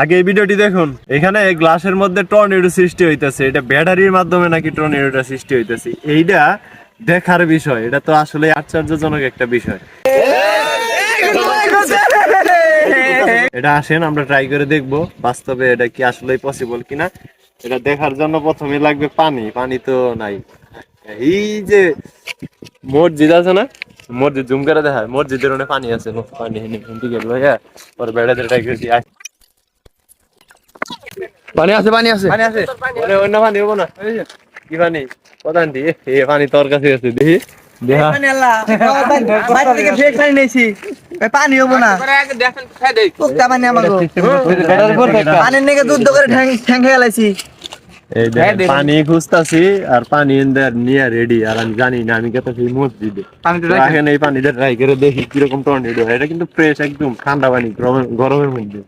আগে এই ভিডিওটি দেখুন। এখানে গ্লাসের মধ্যে টর্নেডো সৃষ্টি হইতেছে, এটা ব্যাটারির মাধ্যমে নাকি টর্নেডোটা সৃষ্টি হইতেছে, এইটা দেখার বিষয়। এটা তো আসলে আশ্চর্যজনক একটা বিষয়। এটা আসেন আমরা ট্রাই করে দেখবো বাস্তবে এটা কি আসলেই পসিবল কিনা। এটা দেখার জন্য প্রথমে লাগবে পানি, পানি তো নাই। এই যে মসজিদ আছে না, মসজিদ জুম করে দেখা, মসজিদের ওখানে পানি আছে, পানি ঠিক আছে ভাইয়া। পরে বেড়াতে ট্রাই করেছি, পানি আছে পানি আছে পানি আছে, অন্য পানি হবো না। কি পানি প্রধান দি এ পানি তোর কাছে আছে, দেখি দেখা। পানি হবো না, পানি আমাকে পানির নেগে দুধ করে ঠ্যাং খেয়ে গেলাইছি। এই পানি খুঁজতাছি আর পানি নিয়ে রেডি। আর আমি জানি না, আমি কত সেই মসজিদে রাখেন এই পানিটা ট্রাই করে দেখি কিরকম টর্নেডো হয়। এটা কিন্তু ফ্রেশ একদম ঠান্ডা পানি, গরমের মধ্যে।